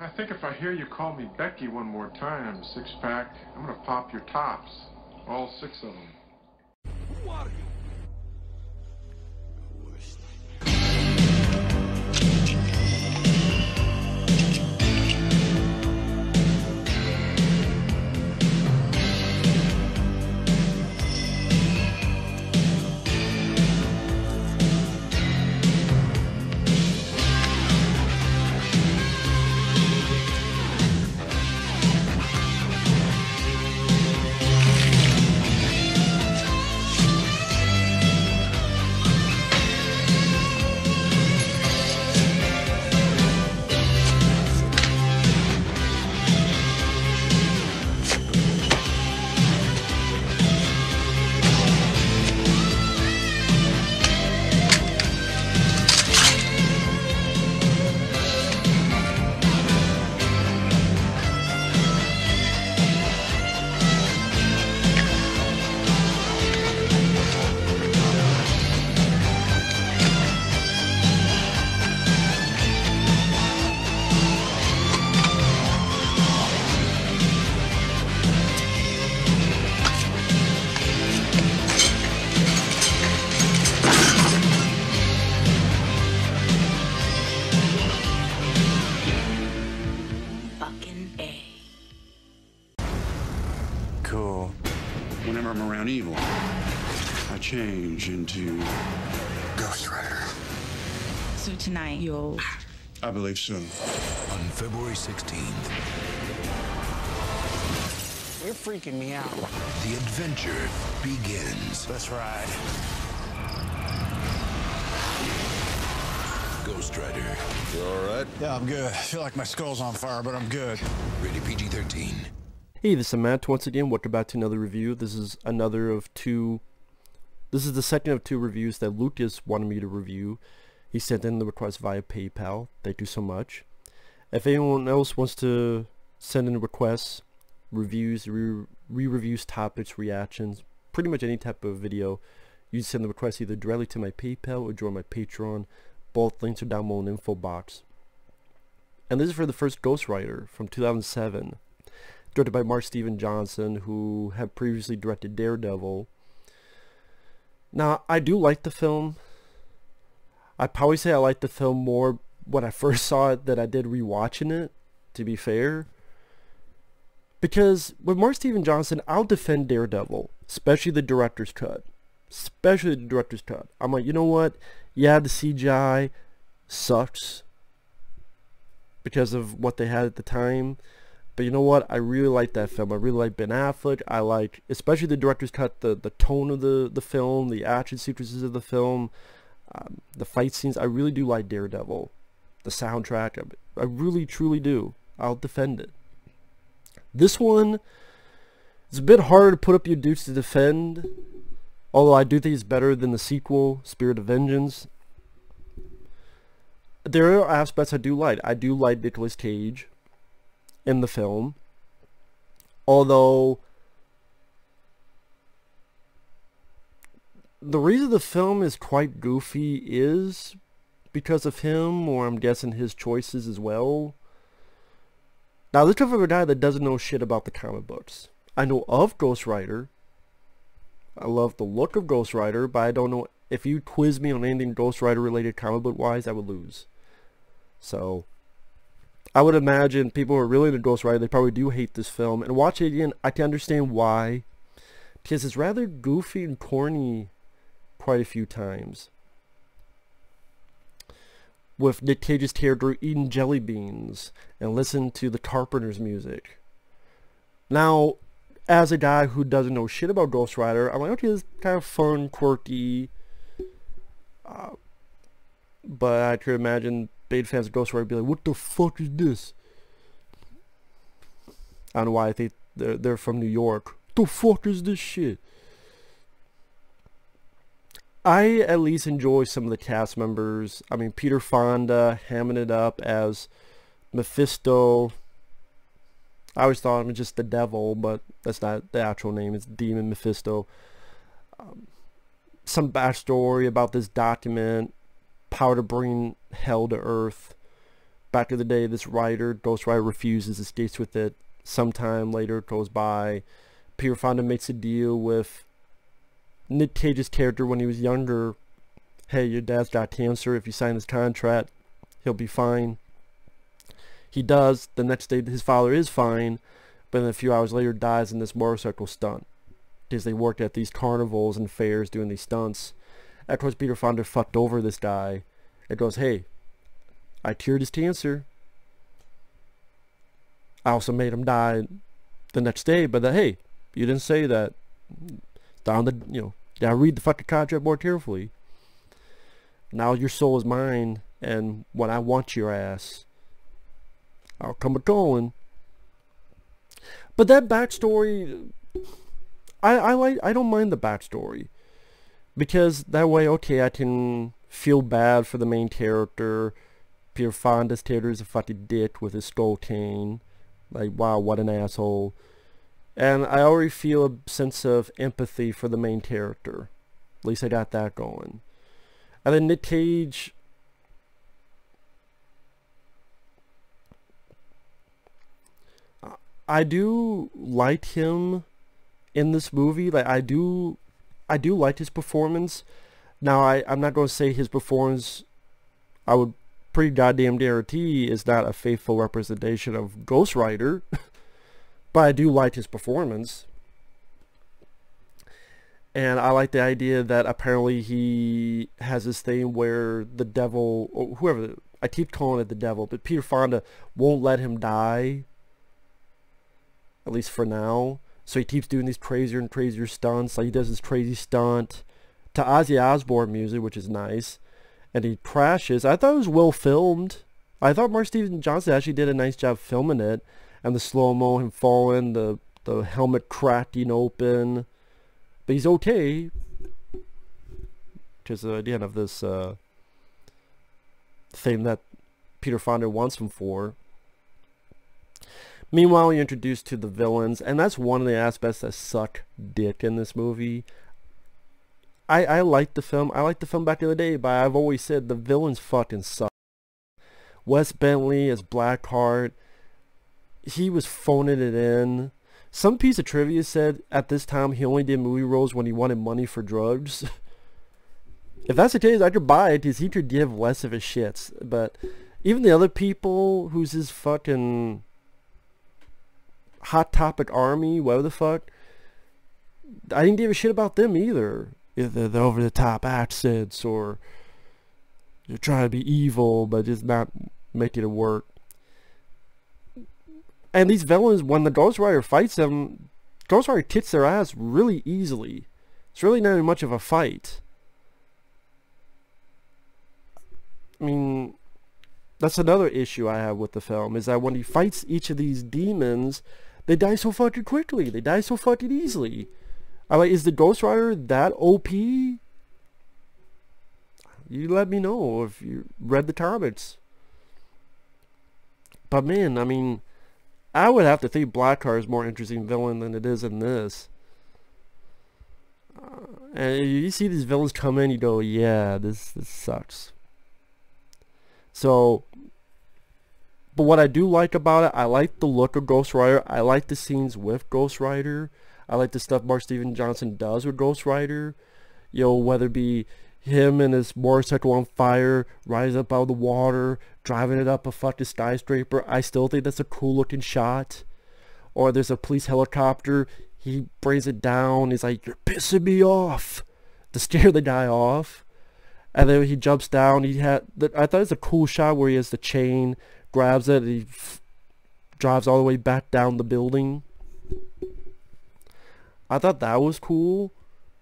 I think if I hear you call me Becky one more time, six-pack, I'm gonna pop your tops. All six of them. Who are you? Cool. Whenever I'm around evil, I change into Ghost Rider. So tonight you'll... I believe so. On February 16th, You're freaking me out. the adventure begins. Let's ride. Ghost Rider. You all right? Yeah, I'm good. I feel like my skull's on fire, but I'm good. Rated PG-13. Hey, this is Matt once again. Welcome back to another review. This is the second of two reviews that Lucas wanted me to review. He sent in the request via PayPal. Thank you so much. If anyone else wants to send in requests, reviews, re-reviews, topics, reactions, pretty much any type of video, you send the request either directly to my PayPal or join my Patreon. Both links are down below in the info box. And this is for the first Ghost Rider from 2007. Directed by Mark Steven Johnson, who had previously directed Daredevil. Now, I do like the film. I'd probably say I liked the film more when I first saw it than I did rewatching it, to be fair. Because with Mark Steven Johnson, I'll defend Daredevil, especially the director's cut. Especially the director's cut. I'm like, you know what? Yeah, the CGI sucks because of what they had at the time. But you know what? I really like that film. I really like Ben Affleck. I like, especially the director's cut, the tone of the film, the action sequences of the film, the fight scenes. I really do like Daredevil. The soundtrack, I really, truly do. I'll defend it. This one, it's a bit harder to put up your dues to defend. Although I do think it's better than the sequel, Spirit of Vengeance. There are aspects I do like. I do like Nicolas Cage in the film, although the reason the film is quite goofy is because of him, or I'm guessing his choices as well. Now, this comes from a guy that doesn't know shit about the comic books. I know of Ghost Rider. I love the look of Ghost Rider, but I don't know. If you quiz me on anything Ghost Rider related comic book wise, I would lose. So I would imagine people who are really into Ghost Rider, they probably do hate this film. And watch it again, I can understand why. Because it's rather goofy and corny quite a few times. With Nick Cage's character eating jelly beans and listening to the Carpenter's music. Now, as a guy who doesn't know shit about Ghost Rider, I'm like, okay, this is kind of fun, quirky. But I could imagine big fans of Ghost Rider be like, what the fuck is this? I don't know why I think they're from New York. The fuck is this shit? I at least enjoy some of the cast members. I mean, Peter Fonda hamming it up as Mephisto. I always thought him just the devil, but that's not the actual name. It's Demon Mephisto. Some backstory about this document, power to bring hell to earth. back in the day, this writer, Ghost Rider, refuses, escapes with it. Sometime later it goes by. Peter Fonda makes a deal with Nick Cage's character when he was younger. Hey, your dad's got cancer. If you sign this contract, he'll be fine. He does. The next day his father is fine, but then a few hours later dies in this motorcycle stunt. Because they worked at these carnivals and fairs doing these stunts. Of course, Peter Fonda fucked over this guy. It goes, hey, I cured his cancer. I also made him die the next day, but hey, you didn't say that. Down the, gotta read the fucking contract more carefully. Now your soul is mine, and when I want your ass, I'll come a-calling. But that backstory, I don't mind the backstory. Because that way, okay, I can feel bad for the main character. Peter Fonda's character is a fucking dick with his skull cane. Like, wow, what an asshole. And I already feel a sense of empathy for the main character. At least I got that going. And then Nick Cage, I do like him in this movie. Like, I do like his performance. Now, I'm not going to say his performance, I would pretty goddamn guarantee, is not a faithful representation of Ghost Rider. But I do like his performance. And I like the idea that apparently he has this thing where the devil, or whoever, I keep calling it the devil, but Peter Fonda won't let him die. At least for now. So he keeps doing these crazier and crazier stunts. Like he does this crazy stunt to Ozzy Osbourne music, which is nice. And he crashes. I thought it was well filmed. I thought Mark Steven Johnson actually did a nice job filming it. And the slow-mo, him falling, the helmet cracking open. But he's okay. Because again of this thing that Peter Fonda wants him for. Meanwhile, you're introduced to the villains, and that's one of the aspects that suck dick in this movie. I like the film. I liked the film back in the day, but I've always said the villains fucking suck. Wes Bentley as Blackheart, he was phoning it in. Some piece of trivia said at this time he only did movie roles when he wanted money for drugs. If that's the case, I could buy it because he could give less of a shits. But even the other people who's his fucking Hot Topic Army, whatever the fuck, I didn't give a shit about them either. Either the over-the-top accents or you're trying to be evil but just not making it work. And these villains, when the Ghost Rider fights them, Ghost Rider kicks their ass really easily. It's really not much of a fight. I mean, that's another issue I have with the film, is that when he fights each of these demons, they die so fucking quickly. They die so fucking easily. I'm like, is the Ghost Rider that OP? You let me know if you read the comics. But man, I mean, I would have to think Blackheart is more interesting villain than it is in this. And you see these villains come in, you go, yeah, this sucks. So, but what I do like about it, I like the look of Ghost Rider. I like the scenes with Ghost Rider. I like the stuff Mark Steven Johnson does with Ghost Rider. You know, whether it be him and his motorcycle on fire, rising up out of the water, driving it up a fucking skyscraper. I still think that's a cool looking shot. Or there's a police helicopter. He brings it down. He's like, you're pissing me off. To scare the guy off. And then he jumps down. I thought it was a cool shot where he has the chain, grabs it, and he drives all the way back down the building. I thought that was cool.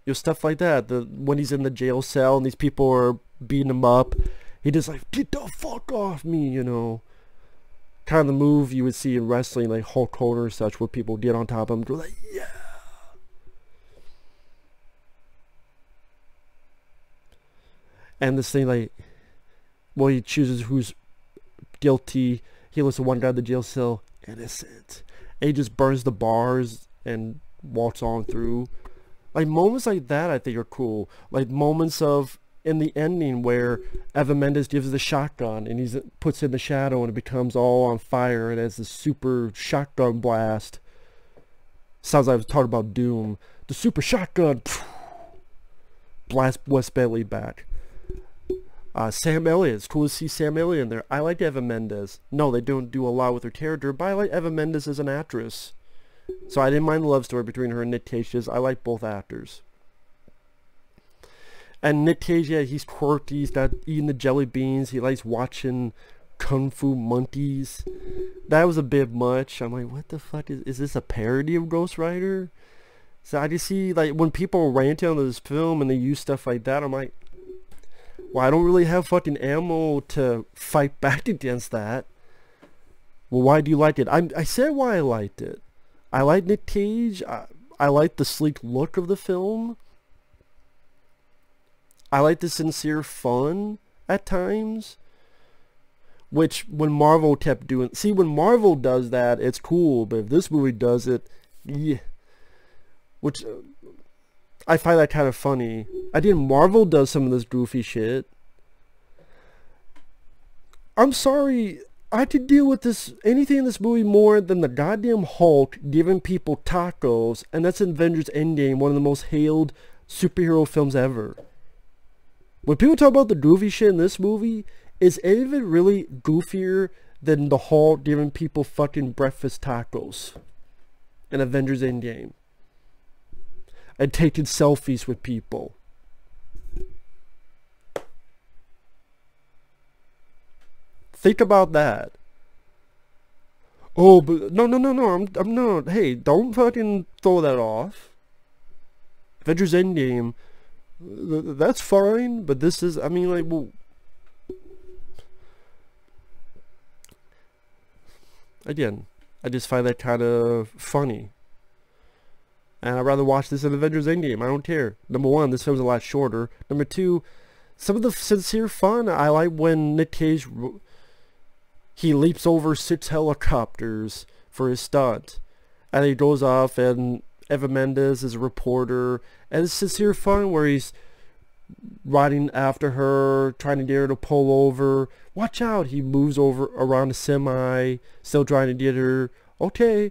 You know, stuff like that. When he's in the jail cell and these people are beating him up, he just like, get the fuck off me, you know. Kind of the move you would see in wrestling, like Hulk Hogan or such, where people get on top of him and go like, yeah. And this thing, like, well, he chooses who's guilty. He lets the one guy in the jail cell, innocent. And he just burns the bars and walks on through. Like, moments like that I think are cool. Like, moments of in the ending where Eva Mendes gives the shotgun and he puts it in the shadow and it becomes all on fire and has this super shotgun blast. Sounds like I was talking about Doom. The super shotgun blast Wes Bentley back. Sam Elliott. It's cool to see Sam Elliott in there. I like Eva Mendes. No, they don't do a lot with her character, but I like Eva Mendes as an actress. So I didn't mind the love story between her and Nick Cage. I like both actors. And Nick Cage, yeah, he's quirky. He's got eating the jelly beans. He likes watching Kung Fu Monkeys. That was a bit much. I'm like, what the fuck? Is this a parody of Ghost Rider? So I just see, like, when people rant on this film and they use stuff like that, I'm like, well, I don't really have fucking ammo to fight back against that. Well, why do you like it? I said why I liked it. I like Nick Cage. I like the sleek look of the film. I like the sincere fun at times. Which, when Marvel kept doing... See, when Marvel does that, it's cool. But if this movie does it, yeah. Which, I find that kind of funny. Marvel does some of this goofy shit. I'm sorry, I could deal with this, anything in this movie more than the goddamn Hulk giving people tacos, and that's Avengers Endgame, one of the most hailed superhero films ever. When people talk about the goofy shit in this movie, is any of it really goofier than the Hulk giving people fucking breakfast tacos in Avengers Endgame? And taking selfies with people. Think about that. Oh, but no, I'm not. Hey, don't fucking throw that off. Avengers Endgame, that's fine, but this is, I mean, like, well, again, I just find that kind of funny. And I'd rather watch this than Avengers Endgame. I don't care. Number one, this film's a lot shorter. Number two, some of the sincere fun. I like when Nick Cage, he leaps over 6 helicopters for his stunt. And he goes off, and Eva Mendes is a reporter. And it's sincere fun where he's riding after her, trying to get her to pull over. Watch out. He moves over around a semi, still trying to get her. Okay.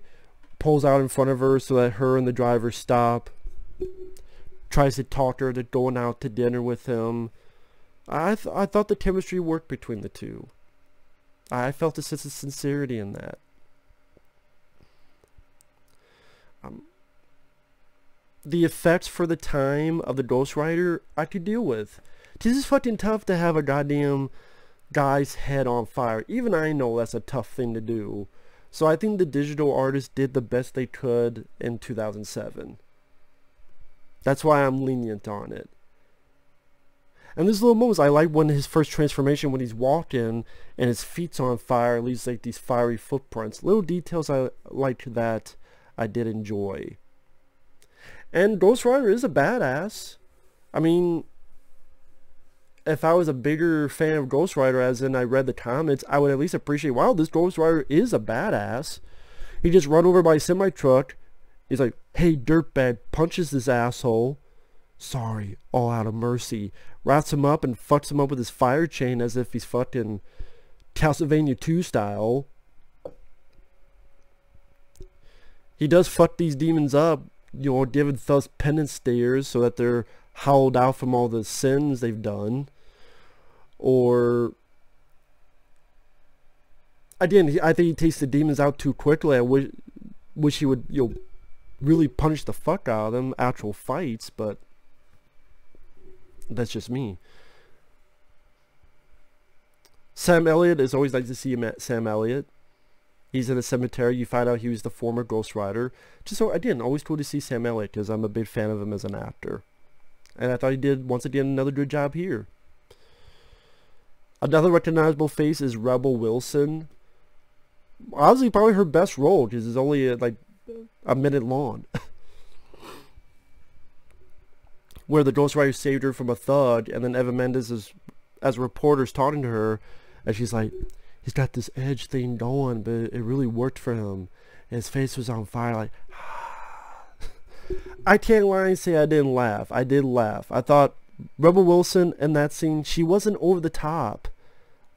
Pulls out in front of her so that her and the driver stop. Tries to talk her to going out to dinner with him. I thought the chemistry worked between the two. I felt a sense of sincerity in that. The effects for the time of the Ghost Rider, I could deal with. This is fucking tough to have a goddamn guy's head on fire. Even I know that's a tough thing to do. So I think the digital artists did the best they could in 2007. That's why I'm lenient on it. And there's little moments. I like when his first transformation, when he's walking and his feet's on fire, leaves like these fiery footprints. Little details I like that I did enjoy. And Ghost Rider is a badass. I mean, if I was a bigger fan of Ghost Rider, as in I read the comments, I would at least appreciate, wow, this Ghost Rider is a badass. He just run over by a semi-truck. He's like, hey, dirtbag, punches this asshole. Sorry, all out of mercy. Wraps him up and fucks him up with his fire chain as if he's fucking Castlevania 2 style. He does fuck these demons up, you know, giving thus penance stares so that they're howled out from all the sins they've done. Or again, I think he takes the demons out too quickly. I wish he would, you know, really punish the fuck out of them, actual fights, but that's just me. Sam Elliott, is always nice to see him at Sam Elliott. He's in a cemetery. You find out he was the former Ghost Rider. Just so, again, always cool to see Sam Elliott because I'm a big fan of him as an actor. And I thought he did, once again, another good job here. Another recognizable face is Rebel Wilson. Honestly, probably her best role because it's only like a minute long. Where the Ghost Rider saved her from a thug, and then Eva Mendes is, as a reporter, is talking to her, and she's like, he's got this edge thing going, but it really worked for him. And his face was on fire, like, I can't lie and say I didn't laugh. I did laugh. I thought Rebel Wilson in that scene, she wasn't over the top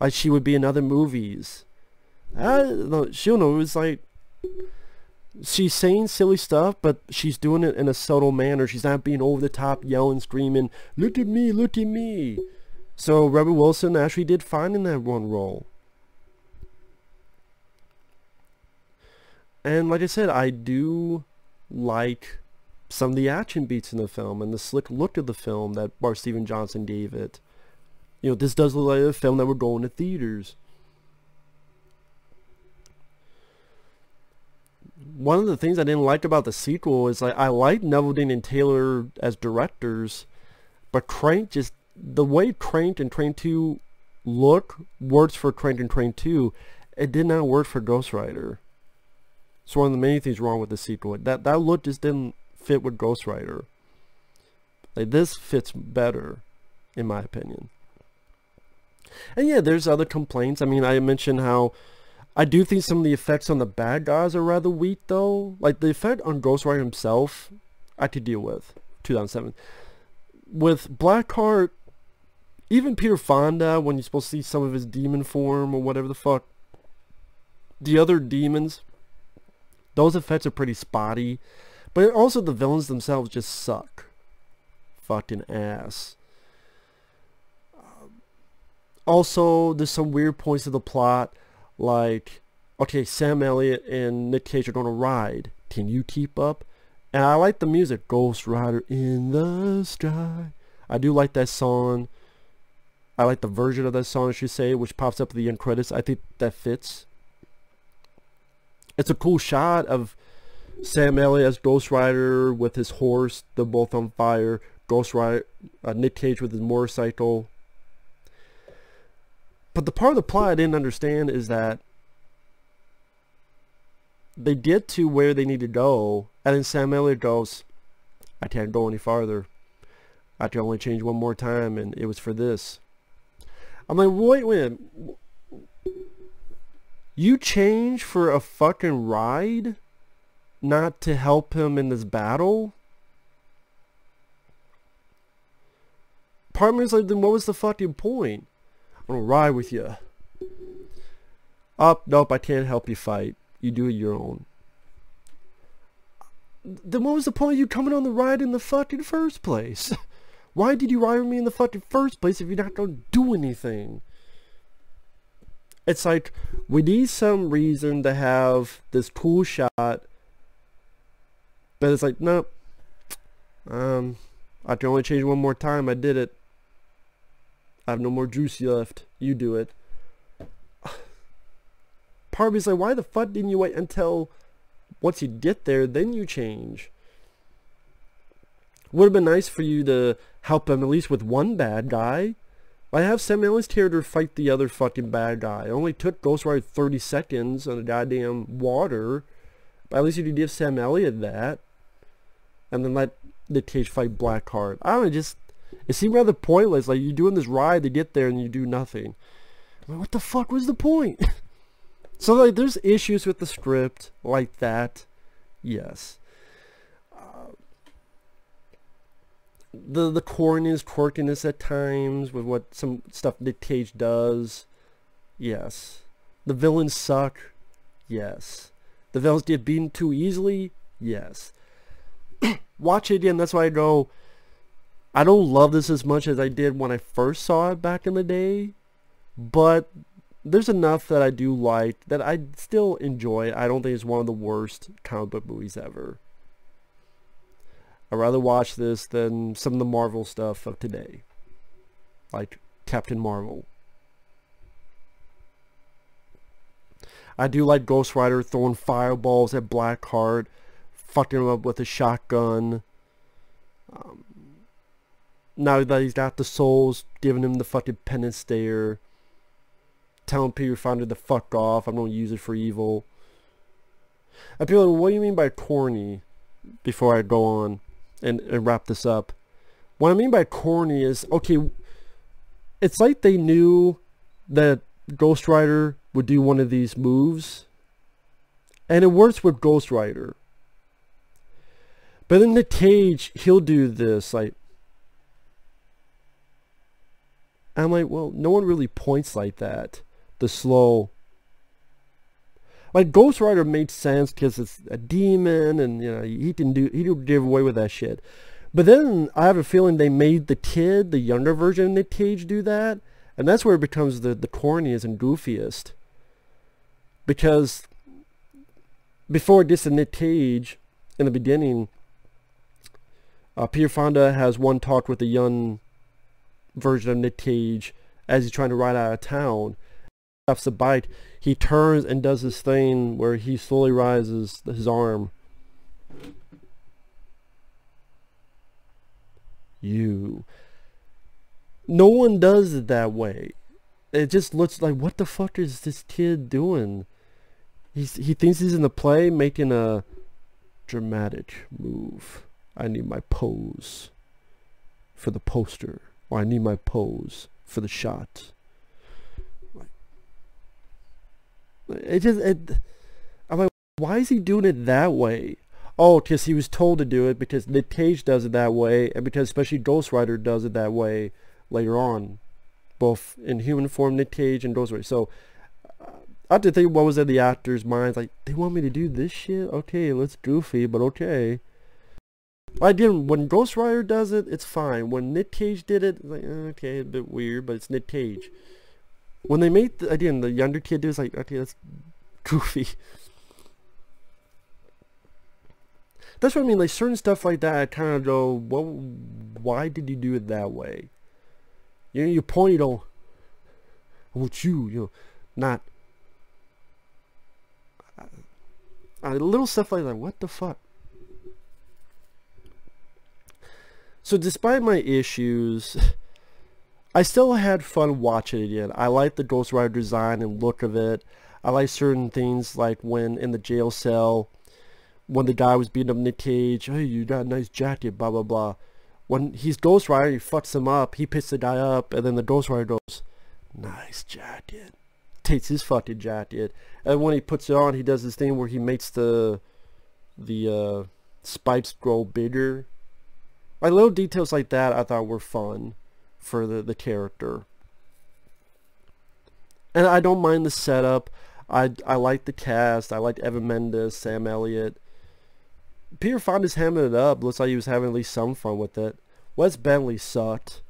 like she would be in other movies. She'll know, it was like, she's saying silly stuff, but she's doing it in a subtle manner. She's not being over the top, yelling, screaming, look at me, look at me. So Rebel Wilson actually did fine in that one role. And like I said, I do like some of the action beats in the film and the slick look of the film that Bart Steven Johnson gave it. You know, this does look like a film that would go into theaters. One of the things I didn't like about the sequel is, like, I like Neveldine and Taylor as directors, but Crank just, the way Crank and Train 2 look works for Crank and Train 2. It did not work for Ghost Rider. It's one of the many things wrong with the sequel. That look just didn't fit with Ghost Rider. Like, this fits better, in my opinion. And yeah, there's other complaints. I mean, I mentioned how I do think some of the effects on the bad guys are rather weak, though. Like, the effect on Ghost Rider himself, I could deal with. 2007. With Blackheart, even Peter Fonda, when you're supposed to see some of his demon form or whatever the fuck, the other demons, those effects are pretty spotty. But also the villains themselves just suck. Fucking ass. Also, there's some weird points of the plot. Like, okay, Sam Elliott and Nick Cage are going to ride. Can you keep up? And I like the music. Ghost Rider in the sky. I do like that song. I like the version of that song, I should say, which pops up at the end credits. I think that fits. It's a cool shot of Sam Elliott as Ghost Rider with his horse. They're both on fire. Ghost Rider, Nick Cage with his motorcycle. But the part of the plot I didn't understand is that they get to where they need to go, and then Sam Elliott goes, I can't go any farther. I can only change one more time, and it was for this. I'm like, wait a minute. You change for a fucking ride? Not to help him in this battle? Part of me is like, then what was the fucking point? I'm gonna ride with you. Nope, I can't help you fight. You do it your own. Then what was the point of you coming on the ride in the fucking first place? Why did you ride with me in the fucking first place if you're not gonna do anything? It's like, we need some reason to have this cool shot, but it's like, nope. I can only change one more time. I did it. I have no more juice left. You do it. Part of me is like, why the fuck didn't you wait until once you get there, then you change? Would have been nice for you to help him at least with one bad guy. I have Sam Elliott's character fight the other fucking bad guy. It only took Ghost Rider 30 seconds on the goddamn water. But at least you could give Sam Elliott that. And then let Nick Cage fight Blackheart. I don't know, just, it seemed rather pointless. Like, you're doing this ride to get there and you do nothing. I mean, what the fuck was the point? So, like, there's issues with the script like that. Yes. The corniness, quirkiness at times with what some stuff Nick Cage does. Yes. The villains suck. Yes. The villains get beaten too easily. Yes. Watch it again. That's why I go, I don't love this as much as I did when I first saw it back in the day. But there's enough that I do like that I still enjoy. I don't think it's one of the worst comic book movies ever. I'd rather watch this than some of the Marvel stuff of today. Like Captain Marvel. I do like Ghost Rider throwing fireballs at Blackheart, fucking him up with a shotgun. Now that he's got the souls, giving him the fucking penance stare. Telling Peter Fonda to fuck off, I'm gonna use it for evil. And people are like, what do you mean by corny? Before I go on and wrap this up. What I mean by corny is, okay, it's like they knew that Ghost Rider would do one of these moves. And it works with Ghost Rider. But in Nick Cage, he'll do this, like, And I'm like, well, no one really points like that. The slow. Like Ghost Rider made sense because it's a demon, and you know he did away with that shit. But then I have a feeling they made the kid, the younger version of Nick Cage, do that, and that's where it becomes the corniest and goofiest. Because before this, Nick Cage, in the beginning, Peter Fonda has one talk with the young version of Nick Cage as he's trying to ride out of town. After the bite, he turns and does this thing where he slowly rises his arm. No one does it that way. It just looks like, what the fuck is this kid doing? He thinks he's in the play making a dramatic move. I need my pose for the poster, or I need my pose for the shot. I'm like, why is he doing it that way? Oh, because he was told to do it, because Nick Cage does it that way, and because especially Ghost Rider does it that way later on, both in human form, Nick Cage and Ghost Rider. So I have to think what was in the actors' minds, like, they want me to do this shit? Okay, let's goofy, but okay. When Ghost Rider does it, it's fine. When Nick Cage did it, it's like, okay, a bit weird, but it's Nick Cage. When they made, the younger kid do, it's like, okay, that's goofy. That's what I mean, like, certain stuff like that, I kind of go, well, why did you do it that way? You know, you point, you don't, I want you, not, little stuff like that, what the fuck? So despite my issues, I still had fun watching it again. I like the Ghost Rider design and look of it. I like certain things, like when in the jail cell, when the guy was beating up Nick Cage, hey, you got a nice jacket, blah, blah, blah. When he's Ghost Rider, he fucks him up, he picks the guy up, and then the Ghost Rider goes, nice jacket. Takes his fucking jacket. And when he puts it on, he does this thing where he makes the spikes grow bigger. Like little details like that I thought were fun for the character. And I don't mind the setup. I like the cast. I like Eva Mendes, Sam Elliott. Peter Fonda's hamming it up. Looks like he was having at least some fun with it. Wes Bentley sucked.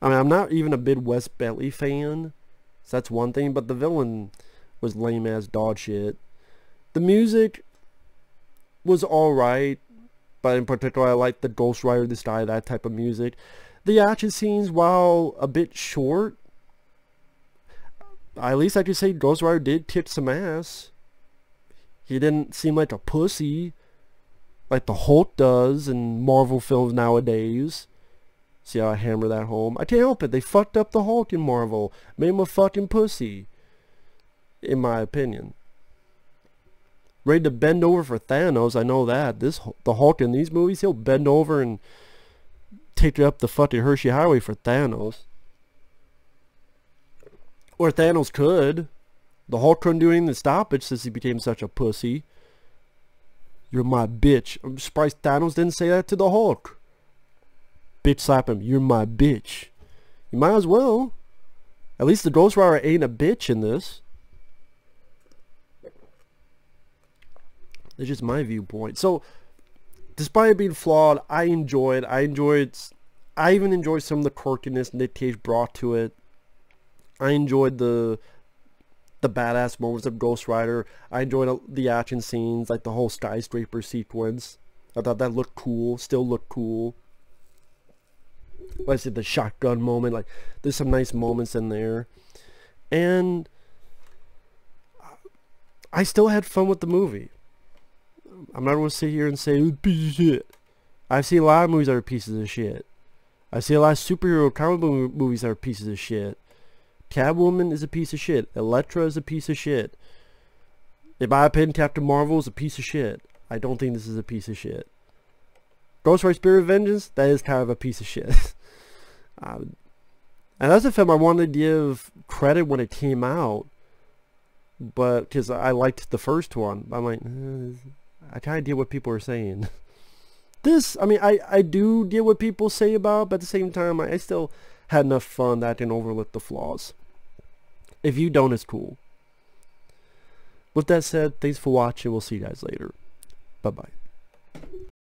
I mean, I'm not even a big Wes Bentley fan, so that's one thing, but the villain was lame as dog shit. The music was alright, but in particular I like the Ghost Rider, the style, that type of music. The action scenes, while a bit short, at least I could say Ghost Rider did kick some ass. He didn't seem like a pussy like the Hulk does in Marvel films nowadays. See how I hammer that home? I can't help it. They fucked up the Hulk in Marvel. Made him a fucking pussy, in my opinion. Ready to bend over for Thanos, I know that. The Hulk in these movies, he'll bend over and take up the fucking Hershey Highway for Thanos. Or Thanos could. The Hulk couldn't do anything to stop it since he became such a pussy. You're my bitch. I'm surprised Thanos didn't say that to the Hulk. Bitch slap him. You're my bitch. You might as well. At least the Ghost Rider ain't a bitch in this. It's just my viewpoint. So, despite it being flawed, I even enjoyed some of the quirkiness Nick Cage brought to it. I enjoyed the badass moments of Ghost Rider. I enjoyed the action scenes, like the whole skyscraper sequence. I thought that looked cool, still looked cool. Like I said, the shotgun moment, like there's some nice moments in there. And I still had fun with the movie. I'm not going to sit here and say, it's a piece of shit. I've seen a lot of movies that are pieces of shit. I've seen a lot of superhero comic book movies that are pieces of shit. Catwoman is a piece of shit. Elektra is a piece of shit. In my opinion, Captain Marvel is a piece of shit. I don't think this is a piece of shit. Ghost Rider Spirit of Vengeance, that is kind of a piece of shit. And that's a film I wanted to give credit when it came out. But, because I liked the first one. I'm like, I kind of get what people are saying. This, I mean, I do get what people say about it, but at the same time, I still had enough fun that I can overlook the flaws. If you don't, it's cool. With that said, thanks for watching. We'll see you guys later. Bye-bye.